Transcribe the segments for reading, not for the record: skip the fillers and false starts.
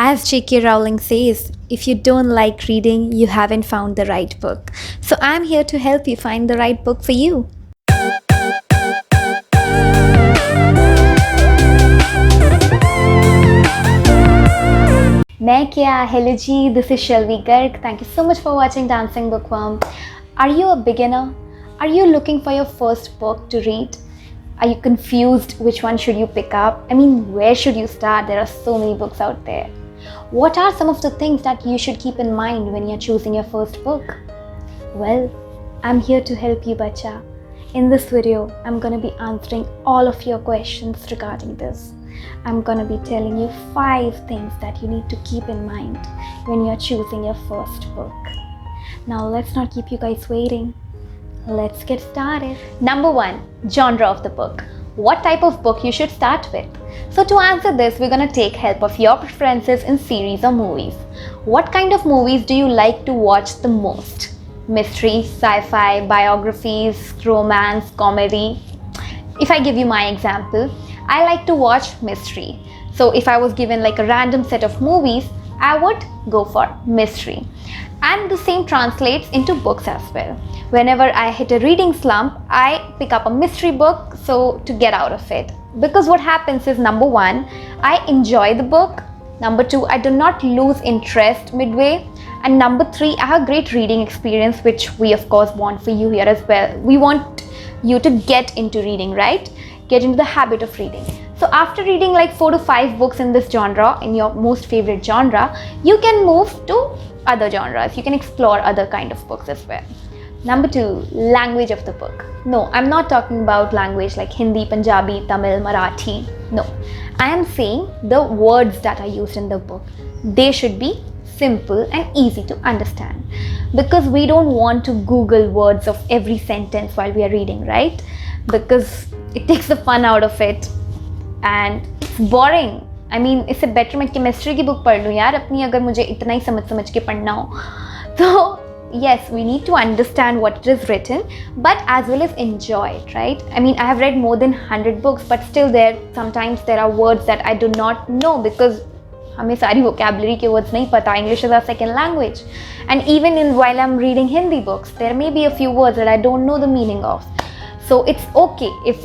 As J.K. Rowling says, if you don't like reading, you haven't found the right book. So I'm here to help you find the right book for you. मैं क्या hello ji, this is Shelvi Garg. Thank you so much for watching Dancing Bookworm. Are you a beginner? Are you looking for your first book to read? Are you confused which one should you pick up? I mean, where should you start? There are so many books out there. What are some of the things that you should keep in mind when you're choosing your first book? Well, I'm here to help you, bacha. In this video, I'm going to be answering all of your questions regarding this. I'm going to be telling you 5 things that you need to keep in mind when you're choosing your first book. Now, let's not keep you guys waiting. Let's get started. Number 1, genre of the book. What type of book you should start with? So to answer this, we're going to take help of your preferences in series or movies. What kind of movies do you like to watch the most? Mystery, sci-fi, biographies, romance, comedy? If I give you my example, I like to watch mystery. So if I was given like a random set of movies, I would go for mystery. And the same translates into books as well. Whenever I hit a reading slump, I pick up a mystery book to get out of it. Because what happens is, number 1, I enjoy the book. Number 2, I do not lose interest midway. And number 3, I have a great reading experience, which we of course want for you here as well. We want you to get into reading, right? Get into the habit of reading. So after reading like 4 to 5 books in this genre, in your most favorite genre, you can move to other genres. You can explore other kind of books as well. Number 2, language of the book. No, I'm not talking about language like Hindi, Punjabi, Tamil, Marathi. No, I am saying the words that are used in the book. They should be simple and easy to understand, because we don't want to Google words of every sentence while we are reading, right? Because it takes the fun out of it and it's boring. I mean, इससे better मैं chemistry की book पढ़ लूँ यार अपनी, अगर मुझे इतना ही समझ के पढ़ना हो. So yes, we need to understand what it is written, but as well as enjoy it, right? I mean, I have read more than 100 books, but still sometimes there are words that I do not know, because हमें सारी vocabulary के words नहीं पता. English is our second language. And even while I'm reading Hindi books, there may be a few words that I don't know the meaning of. So it's okay if,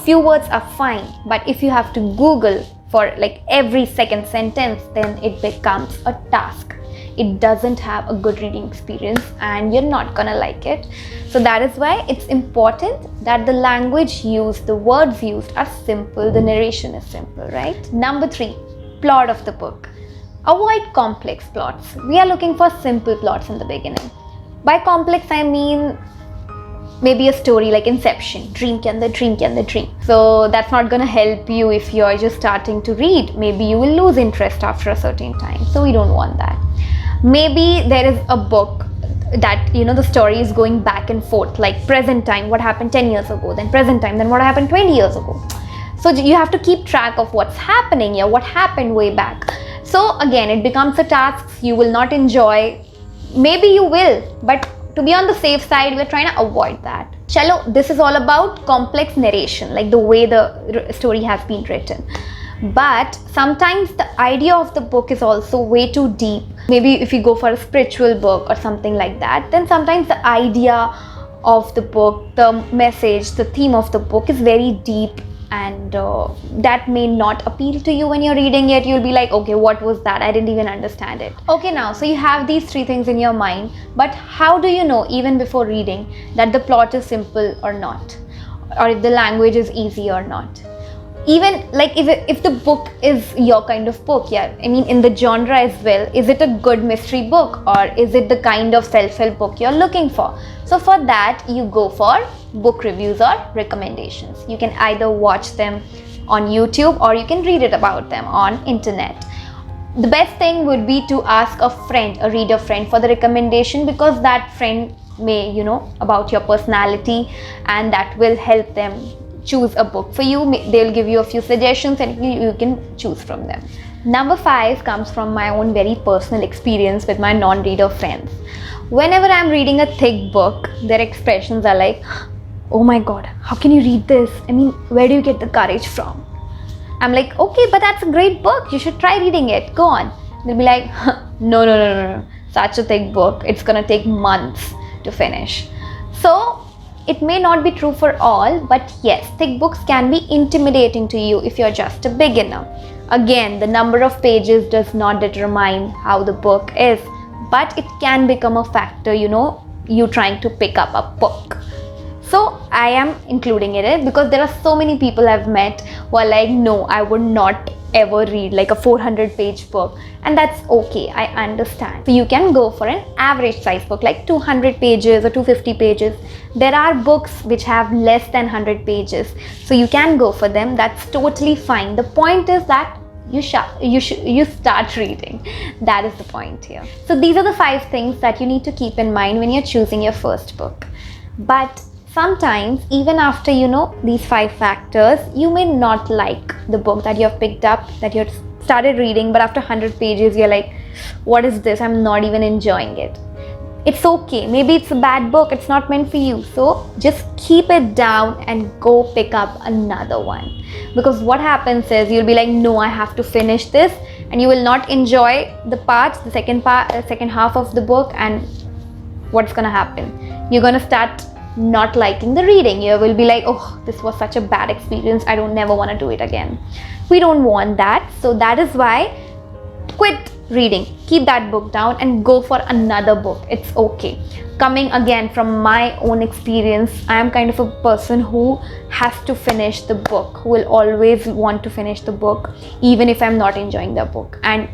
few words are fine, but if you have to Google for like every second sentence, then it becomes a task. It doesn't have a good reading experience and you're not gonna like it. So that is why it's important that the language used, the words used are simple, the narration is simple, right? Number 3, plot of the book. Avoid complex plots. We are looking for simple plots in the beginning. By complex, I mean maybe a story like Inception, dream ke andar dream. So that's not gonna help you if you're just starting to read. Maybe you will lose interest after a certain time. So we don't want that. Maybe there is a book that, the story is going back and forth, like present time, what happened 10 years ago, then present time, then what happened 20 years ago. So you have to keep track of what's happening here, what happened way back. So again, it becomes a task you will not enjoy. Maybe you will, but to be on the safe side, we're trying to avoid that. Chalo, this is all about complex narration, like the way the story has been written. But sometimes the idea of the book is also way too deep. Maybe if you go for a spiritual book or something like that, then sometimes the idea of the book, the message, the theme of the book is very deep, and that may not appeal to you when you're reading it. You'll be like, okay, what was that? I didn't even understand it. Okay, now, so you have these 3 things in your mind, but how do you know even before reading that the plot is simple or not? Or if the language is easy or not? Even like if the book is your kind of book, yeah, I mean in the genre as well, is it a good mystery book or is it the kind of self-help book you're looking for? So for that, you go for book reviews or recommendations. You can either watch them on YouTube or you can read it about them on internet. The best thing would be to ask a friend, a reader friend, for the recommendation, because that friend may about your personality and that will help them choose a book for you. They'll give you a few suggestions and you can choose from them. Number 5 comes from my own very personal experience with my non-reader friends. Whenever I'm reading a thick book, their expressions are like, oh my god, how can you read this? I mean, where do you get the courage from? I'm like, okay, but that's a great book. You should try reading it. Go on. they'll be like, no, no, no, no, no, such a thick book, it's gonna take months to finish. So it may not be true for all, but yes, thick books can be intimidating to you if you're just a beginner. Again, the number of pages does not determine how the book is, but it can become a factor, you trying to pick up a book. So I am including it because there are so many people I've met who are like, no, I would not ever read like a 400-page book, and that's okay, I understand. So you can go for an average size book like 200 pages or 250 pages. There are books which have less than 100 pages, so you can go for them. That's totally fine. The point is that you start reading. That is the point here. So these are the 5 things that you need to keep in mind when you're choosing your first book. But sometimes, even after these 5 factors, you may not like the book that you have picked up, that you have started reading, but after 100 pages you're like, what is this? I'm not even enjoying it. It's okay, maybe it's a bad book, it's not meant for you. So just keep it down and go pick up another one. Because what happens is you'll be like, no, I have to finish this, and you will not enjoy the second half of the book. And what's gonna happen? You're gonna start not liking the reading. You will be like, oh, this was such a bad experience, I don't never want to do it again. We don't want that. So that is why quit reading, keep that book down and go for another book. It's okay. Coming again from my own experience, I am kind of a person who has to finish the book, who will always want to finish the book even if I'm not enjoying the book, and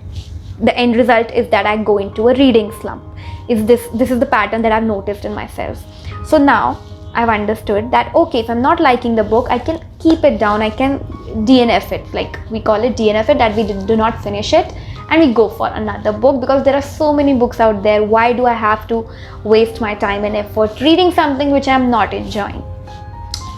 the end result is that I go into a reading slump. This is the pattern that I've noticed in myself. So now I've understood that, okay, if I'm not liking the book, I can keep it down, I can DNF it, like we call it DNF it, that we do not finish it, and we go for another book, because there are so many books out there. Why do I have to waste my time and effort reading something which I'm not enjoying?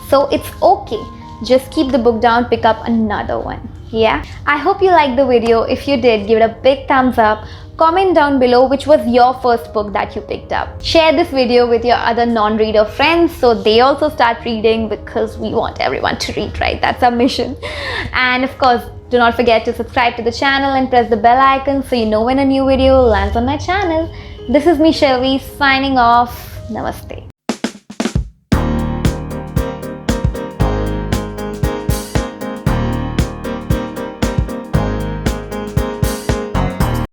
So it's okay, just keep the book down, pick up another one. Yeah, I hope you liked the video. If you did, give it a big thumbs up. Comment down below which was your first book that you picked up. Share this video with your other non-reader friends so they also start reading, because we want everyone to read, right? That's our mission. And of course, do not forget to subscribe to the channel and press the bell icon so you know when a new video lands on my channel. This is me, Shelvi, signing off. Namaste.